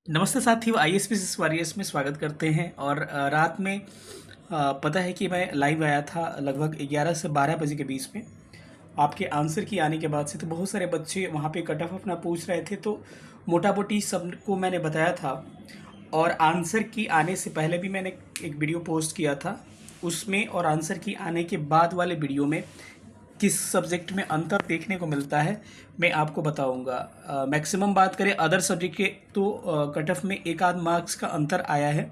नमस्ते साथियों, आईएसपीसीएस वॉरियर्स में स्वागत करते हैं। और रात में पता है कि मैं लाइव आया था लगभग 11 से 12 बजे के बीच में। आपके आंसर की आने के बाद से तो बहुत सारे बच्चे वहाँ पे कट ऑफ अपना पूछ रहे थे, तो मोटा मोटी सबको मैंने बताया था। और आंसर की आने से पहले भी मैंने एक वीडियो पोस्ट किया था उसमें, और आंसर की आने के बाद वाले वीडियो में किस सब्जेक्ट में अंतर देखने को मिलता है मैं आपको बताऊंगा। मैक्सिमम बात करें अदर सब्जेक्ट के तो कट ऑफ में एक आध मार्क्स का अंतर आया है,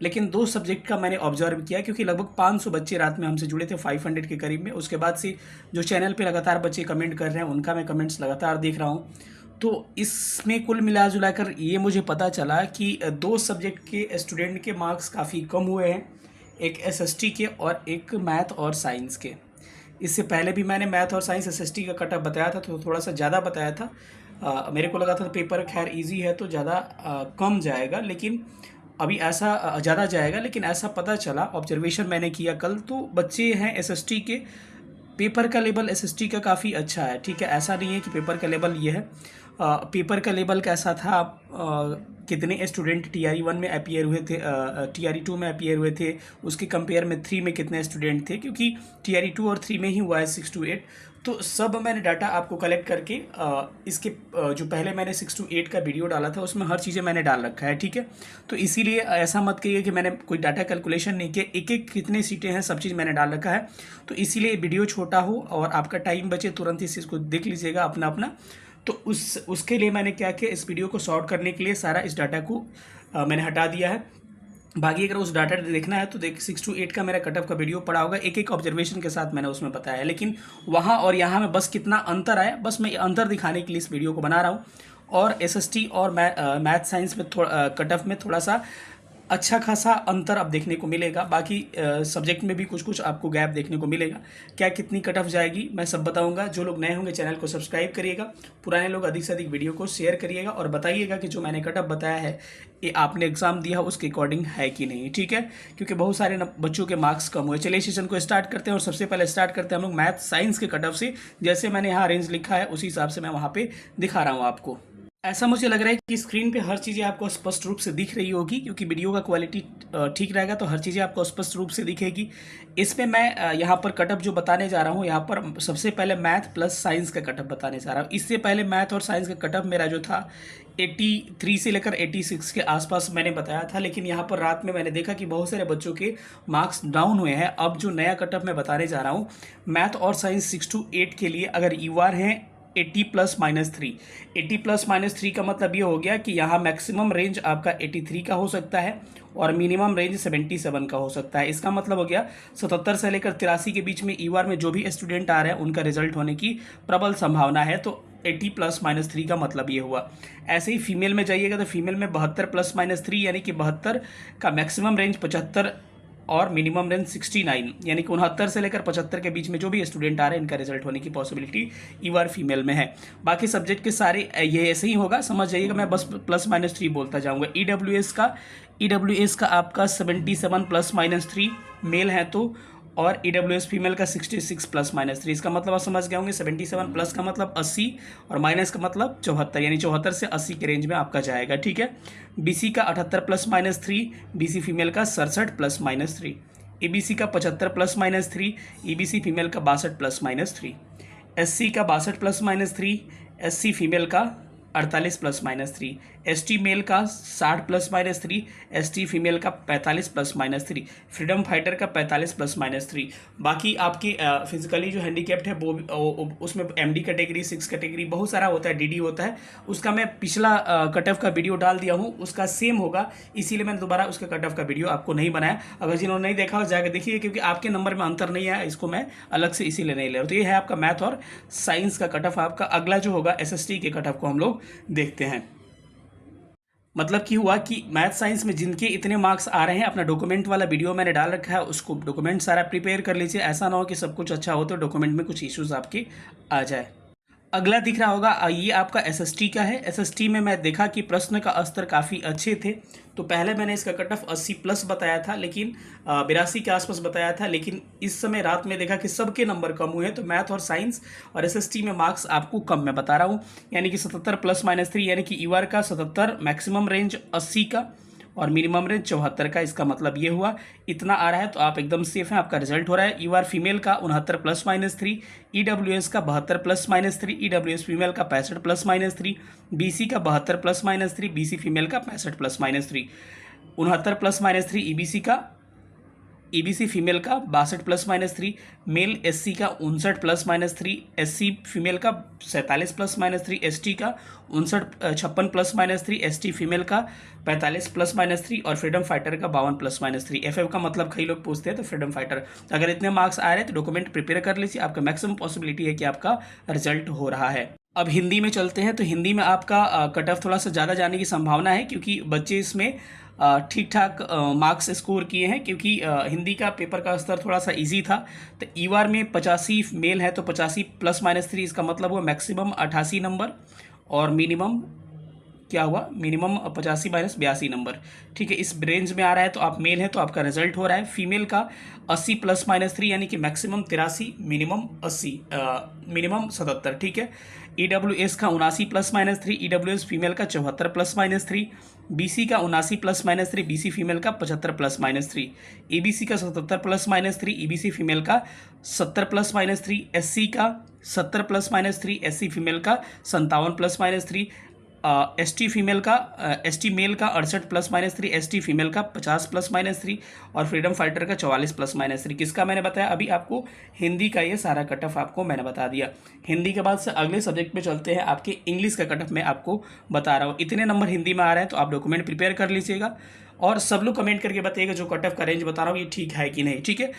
लेकिन दो सब्जेक्ट का मैंने ऑब्जर्व किया क्योंकि लगभग 500 बच्चे रात में हमसे जुड़े थे, 500 के करीब में। उसके बाद से जो चैनल पे लगातार बच्चे कमेंट कर रहे हैं उनका मैं कमेंट्स लगातार देख रहा हूँ, तो इसमें कुल मिला जुला कर ये मुझे पता चला कि दो सब्जेक्ट के स्टूडेंट के मार्क्स काफ़ी कम हुए हैं, एक एसएसटी के और एक मैथ और साइंस के। इससे पहले भी मैंने मैथ और साइंस एसएसटी का कट ऑफ बताया था, तो थोड़ा सा ज़्यादा बताया था। मेरे को लगा था पेपर खैर इजी है तो ज़्यादा कम जाएगा, लेकिन अभी ऐसा ज़्यादा जाएगा। लेकिन ऐसा पता चला, ऑब्जर्वेशन मैंने किया कल, तो बच्चे हैं एसएसटी के, पेपर का लेवल एसएसटी का काफ़ी अच्छा है। ठीक है, ऐसा नहीं है कि पेपर का लेवल ये है। पेपर का लेवल कैसा था, कितने स्टूडेंट टीआरई 1 में अपीयर हुए थे, टीआरई 2 में अपीयर हुए थे, उसके कंपेयर में 3 में कितने स्टूडेंट थे, क्योंकि टीआरई 2 और 3 में ही हुआ है 6 to 8। तो सब मैंने डाटा आपको कलेक्ट करके इसके जो पहले मैंने 6 to 8 का वीडियो डाला था उसमें हर चीज़ें मैंने डाल रखा है। ठीक है, तो इसीलिए ऐसा मत कहिए कि मैंने कोई डाटा कैलकुलेशन नहीं किया, एक एक कितनी सीटें हैं सब चीज़ मैंने डाल रखा है। तो इसीलिए वीडियो छोटा हो और आपका टाइम बचे, तुरंत इस चीज़ को देख लीजिएगा अपना अपना। तो उसके लिए मैंने क्या किया, इस वीडियो को शॉर्ट करने के लिए सारा इस डाटा को मैंने हटा दिया है। बाकी अगर उस डाटा देखना है तो देख 6 to 8 का मेरा कट ऑफ का वीडियो पड़ा होगा, एक एक ऑब्जर्वेशन के साथ मैंने उसमें बताया है। लेकिन वहाँ और यहाँ में बस कितना अंतर आया, बस मैं अंतर दिखाने के लिए इस वीडियो को बना रहा हूँ। और एसएसटी और मैथ साइंस में थोड़ा कट ऑफ में थोड़ा सा अच्छा खासा अंतर अब देखने को मिलेगा। बाकी सब्जेक्ट में भी कुछ कुछ आपको गैप देखने को मिलेगा। क्या कितनी कट ऑफ जाएगी मैं सब बताऊंगा। जो लोग नए होंगे चैनल को सब्सक्राइब करिएगा, पुराने लोग अधिक से अधिक वीडियो को शेयर करिएगा और बताइएगा कि जो मैंने कट ऑफ बताया है ये आपने एग्जाम दिया उसके अकॉर्डिंग है कि नहीं। ठीक है, क्योंकि बहुत सारे बच्चों के मार्क्स कम हुए। चलिए सेशन को स्टार्ट करते हैं, और सबसे पहले स्टार्ट करते हैं हम लोग मैथ साइंस के कट ऑफ से। जैसे मैंने यहाँ रेंज लिखा है उसी हिसाब से मैं वहाँ पे दिखा रहा हूँ आपको। ऐसा मुझे लग रहा है कि स्क्रीन पे हर चीज़ें आपको स्पष्ट रूप से दिख रही होगी, क्योंकि वीडियो का क्वालिटी ठीक रहेगा तो हर चीज़ें आपको स्पष्ट रूप से दिखेगी। इसमें मैं यहाँ पर कटअप जो बताने जा रहा हूँ, यहाँ पर सबसे पहले मैथ प्लस साइंस का कटअप बताने जा रहा हूँ। इससे पहले मैथ और साइंस का कटअप मेरा जो था 83 से लेकर 86 के आसपास मैंने बताया था। लेकिन यहाँ पर रात में मैंने देखा कि बहुत सारे बच्चों के मार्क्स डाउन हुए हैं। अब जो नया कटअप मैं बताने जा रहा हूँ मैथ और साइंस 6 to 8 के लिए, अगर यूआर हैं 80+-3, 80+-3 का मतलब ये हो गया कि यहाँ मैक्सिमम रेंज आपका 83 का हो सकता है और मिनिमम रेंज 77 का हो सकता है। इसका मतलब हो गया 77 से लेकर 83 के बीच में ईवार में जो भी स्टूडेंट आ रहे हैं उनका रिजल्ट होने की प्रबल संभावना है। तो 80+-3 का मतलब ये हुआ। ऐसे ही फीमेल में जाइएगा तो फीमेल में 72+-3 यानी कि 72 का मैक्सिमम रेंज 75 और मिनिमम रेंज 69, यानी कि 69 से लेकर 75 के बीच में जो भी स्टूडेंट आ रहे हैं इनका रिजल्ट होने की पॉसिबिलिटी ईवार फीमेल में है। बाकी सब्जेक्ट के सारे ये ऐसे ही होगा, समझ जाइएगा। मैं बस +-3 बोलता जाऊंगा। ईडब्ल्यूएस का आपका 77 +-3 मेल है तो, और ईडब्ल्यूएस फीमेल का 66 +-3। इसका मतलब आप समझ गए होंगे। 77 प्लस का मतलब 80 और माइनस का मतलब 74, यानी 74 से 80 के रेंज में आपका जाएगा। ठीक है, बीसी का 78 +-3, बीसी फीमेल का 67 +-3, एबीसी का 75 +-3, ईबीसी फीमेल का 62 +-3, एससी का 62 +-3, एससी फीमेल का 48 +-3, एसटी मेल का 60 +-3, एसटी फीमेल का 45 +-3, फ्रीडम फाइटर का 45 +-3। बाकी आपके फिजिकली जो हैंडीकैप्ड है वो उसमें एमडी कैटेगरी, 6 कैटेगरी बहुत सारा होता है, डीडी होता है। उसका मैं पिछला कट ऑफ का वीडियो डाल दिया हूँ, उसका सेम होगा, इसीलिए मैंने दोबारा उसका कट ऑफ का वीडियो आपको नहीं बनाया। अगर जिन्होंने नहीं देखा हो जाकर देखिए, क्योंकि आपके नंबर में अंतर नहीं है, इसको मैं अलग से इसीलिए नहीं ले रहा हूँ। तो ये है आपका मैथ और साइंस का कट ऑफ। आपका अगला जो होगा एसएसटी के कट ऑफ को हम लोग देखते हैं। मतलब कि हुआ कि मैथ साइंस में जिनके इतने मार्क्स आ रहे हैं, अपना डॉक्यूमेंट वाला वीडियो मैंने डाल रखा है, उसको डॉक्यूमेंट सारा प्रिपेयर कर लीजिए। ऐसा ना हो कि सब कुछ अच्छा हो तो डॉक्यूमेंट में कुछ इश्यूज आपके आ जाए। अगला दिख रहा होगा ये आपका एसएसटी का है। एसएसटी में मैं देखा कि प्रश्न का स्तर काफ़ी अच्छे थे, तो पहले मैंने इसका कट ऑफ 80 प्लस बताया था, लेकिन 82 के आसपास बताया था, लेकिन इस समय रात में देखा कि सबके नंबर कम हुए हैं, तो मैथ और साइंस और एसएसटी में मार्क्स आपको कम मैं बता रहा हूँ, यानी कि 77 प्लस माइनस 3, यानी कि ईवार का 77, मैक्सिमम रेंज 80 का और मिनिमम रेंज 74 का। इसका मतलब ये हुआ इतना आ रहा है तो आप एकदम सेफ हैं, आपका रिजल्ट हो रहा है। ईवार फीमेल का 69 प्लस माइनस 3, ईडब्ल्यूएस का 72 प्लस माइनस 3, ईडब्ल्यूएस फीमेल का 65 प्लस माइनस 3, बीसी का 72 प्लस माइनस 3, बीसी फीमेल का 65 plus minus 3, 69 plus minus 3 EBC female का 62 प्लस माइनस 3, मेल एससी का 59 प्लस माइनस 3, एससी फीमेल का 47 प्लस माइनस 3, एसटी का 56 plus minus 3, ST female का 45 plus minus 3 और freedom fighter का 52 plus minus 3। FF का मतलब कई लोग पूछते हैं, तो फ्रीडम फाइटर। अगर इतने मार्क्स आ रहे हैं तो डॉक्यूमेंट प्रिपेयर कर लीजिए, आपका मैक्सिमम पॉसिबिलिटी है कि आपका रिजल्ट हो रहा है। अब हिंदी में चलते हैं, तो हिंदी में आपका कट ऑफ थोड़ा सा ज़्यादा जाने की संभावना है, क्योंकि बच्चे इसमें ठीक ठाक मार्क्स स्कोर किए हैं, क्योंकि हिंदी का पेपर का स्तर थोड़ा सा इजी था। तो ईवार में 85 मेल है, तो 85 प्लस माइनस 3, इसका मतलब हुआ मैक्सिमम 88 नंबर और मिनिमम क्या हुआ, मिनिमम 85 माइनस 82 नंबर। ठीक है, इस रेंज में आ रहा है, तो आप मेल हैं तो आपका रिजल्ट हो रहा है। फीमेल का 80 प्लस माइनस 3, यानी कि मैक्सिमम 83, मिनिमम 80, मिनिमम 77। ठीक है, ईडब्ल्यूएस का 79 प्लस माइनस 3, ईडब्ल्यूएस फीमेल का 74 प्लस माइनस 3, बीसी का 79 प्लस माइनस 3, बीसी फीमेल का 75 प्लस माइनस 3, ईबीसी का 77 प्लस माइनस 3, ईबीसी फीमेल का 70 प्लस माइनस 3, एससी का 70 प्लस माइनस 3, एससी फीमेल का 57 प्लस माइनस 3, एसटी फीमेल का एसटी मेल का 68 plus minus 3, ST female का 50 plus minus 3 और फ्रीडम फाइटर का 44 प्लस माइनस 3। किसका मैंने बताया अभी आपको, हिंदी का ये सारा कट ऑफ आपको मैंने बता दिया। हिंदी के बाद से अगले सब्जेक्ट में चलते हैं, आपके इंग्लिश का कट ऑफ मैं आपको बता रहा हूँ। इतने नंबर हिंदी में आ रहे हैं, तो आप डॉक्यूमेंट प्रिपेयर कर लीजिएगा और सब लोग कमेंट करके बताइएगा जो कट ऑफ का रेंज बता रहा हूँ ये ठीक है कि नहीं। ठीक है,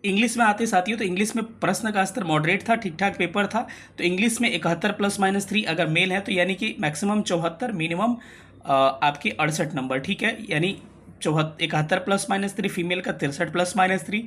इंग्लिश में आते साथियों, तो इंग्लिश में प्रश्न का स्तर मॉडरेट था, ठीक ठाक पेपर था। तो इंग्लिश में 71 प्लस माइनस 3 अगर मेल है, तो यानी कि मैक्सिमम 74, मिनिमम आपके 68 नंबर। ठीक है, यानी 71 प्लस माइनस 3, फीमेल का 63 प्लस माइनस 3,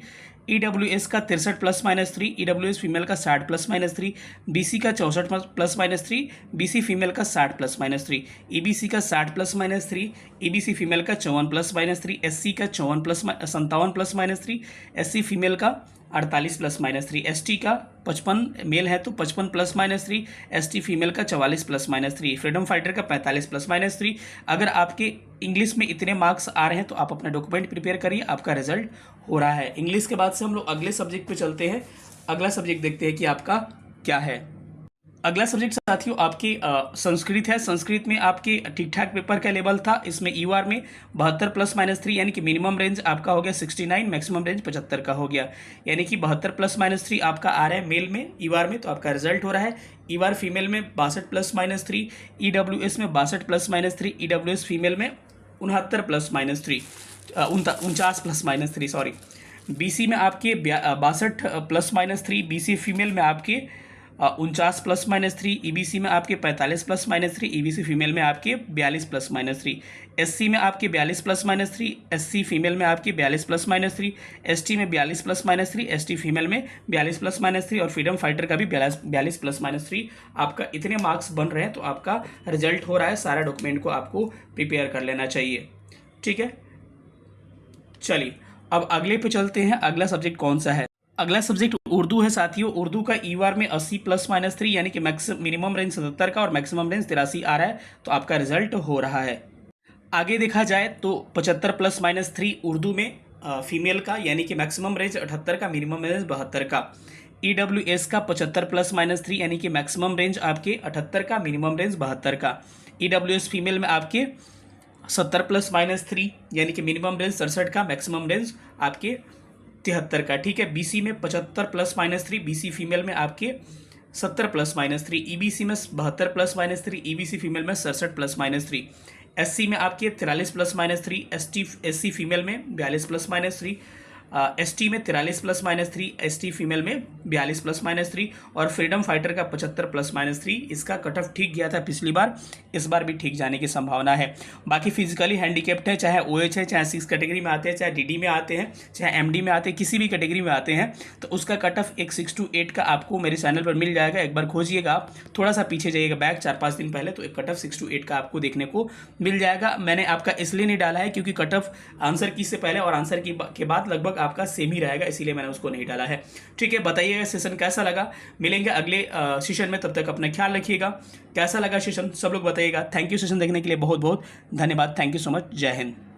ईडब्ल्यूएस का 63 प्लस माइनस 3, ईडब्ल्यूएस फीमेल का 60 प्लस माइनस 3, बीसी का 64 प्लस माइनस 3, बीसी फीमेल का 60 प्लस माइनस 3, ईबीसी का 60 प्लस माइनस 3, ईबीसी फीमेल का 54 प्लस माइनस 3, एससी का 57 प्लस माइनस 3, एससी फीमेल का 48 plus minus 3, ST का 55 mail है तो 55 प्लस माइनस 3, एसटी फीमेल का 44 प्लस माइनस 3, फ्रीडम फाइटर का 45 प्लस माइनस 3। अगर आपके इंग्लिश में इतने मार्क्स आ रहे हैं तो आप अपना डॉक्यूमेंट प्रिपेयर करिए, आपका रिजल्ट हो रहा है। इंग्लिश के बाद से हम लोग अगले सब्जेक्ट पे चलते हैं। अगला सब्जेक्ट देखते हैं कि आपका क्या है। अगला सब्जेक्ट साथियों आपकी संस्कृत है। संस्कृत में आपके ठीक ठाक पेपर का लेवल था। इसमें ईवार में 72 प्लस माइनस 3, यानी कि मिनिमम रेंज आपका हो गया 69, मैक्सिमम रेंज 75 का हो गया, यानी कि 72 प्लस माइनस 3 आपका आ रहा है मेल में ईवार में, तो आपका रिजल्ट हो रहा है। ईवार फीमेल में 62 प्लस माइनस 3, ईडब्ल्यूएस में 62 प्लस माइनस 3, ईडब्ल्यूएस फीमेल में 69 plus minus 3, 49 plus minus 3 sorry. BC में आपके 62 प्लस माइनस 3, बीसी फीमेल में आपके 49 प्लस माइनस 3, ईबीसी में आपके 45 प्लस माइनस 3, ईबीसी फीमेल में आपके 42 प्लस माइनस 3, एससी में आपके 42 प्लस माइनस 3, एससी फीमेल में आपके 42 प्लस माइनस 3, एसटी में 42 प्लस माइनस 3, एसटी फीमेल में 42 प्लस माइनस 3 और फ्रीडम फाइटर का भी 42 प्लस माइनस 3। आपका इतने मार्क्स बन रहे हैं तो आपका रिजल्ट हो रहा है। सारा डॉक्यूमेंट को आपको प्रिपेयर कर लेना चाहिए। ठीक है, चलिए अब अगले पे चलते हैं। अगला सब्जेक्ट कौन सा है? अगला सब्जेक्ट उर्दू है साथियों। उर्दू का ईवार में 80 प्लस माइनस 3, यानी कि मिनिमम रेंज 77 का और मैक्सिमम रेंज 83 आ रहा है, तो आपका रिजल्ट हो रहा है। आगे देखा जाए तो 75 प्लस माइनस 3 उर्दू में फीमेल का, यानी कि मैक्सिमम रेंज 78 का, मिनिमम रेंज 72 का। ईडब्ल्यूएस का 75 प्लस माइनस 3, यानी कि मैक्सिमम रेंज आपके 78 का, मिनिमम रेंज 72 का। ईडब्ल्यूएस फीमेल में आपके 70 प्लस माइनस 3, यानी कि मिनिमम रेंज 67 का, मैक्सिमम रेंज आपके 73 का। ठीक है, बीसी में 75 प्लस माइनस 3, बीसी फीमेल में आपके 70 प्लस माइनस 3, ईबीसी में 72 प्लस माइनस 3, ईबीसी फीमेल में 67 प्लस माइनस 3, एससी में आपके 43 प्लस माइनस 3, एससी फीमेल में 42 प्लस माइनस 3, ST में 43 +-3, ST फीमेल में 42 +-3 और फ्रीडम फाइटर का 75 +-3। इसका कट ऑफ ठीक गया था पिछली बार, इस बार भी ठीक जाने की संभावना है। बाकी फिजिकली हैंडीकेप्ड है, चाहे OH है, चाहे 6 कैटेगरी में आते हैं, चाहे DD में आते हैं, चाहे MD में आते हैं, किसी भी कैटेगरी में आते हैं, तो उसका कट ऑफ एक 6 to 8 का आपको मेरे चैनल पर मिल जाएगा। एक बार खोजिएगा आप, थोड़ा सा पीछे जाइएगा बैक 4-5 दिन पहले, तो एक कट ऑफ 6 to 8 का आपको देखने को मिल जाएगा। मैंने आपका इसलिए नहीं डाला है क्योंकि कट ऑफ आंसर की से पहले और आंसर की के बाद लगभग आपका सेम ही रहेगा, इसीलिए मैंने उसको नहीं डाला है। ठीक है, बताइएगा सेशन कैसा लगा। मिलेंगे अगले सेशन में, तब तक अपना ख्याल रखिएगा। कैसा लगा सेशन सब लोग बताइएगा। थैंक यू सेशन देखने के लिए बहुत बहुत धन्यवाद। Thank you so much. जय हिंद।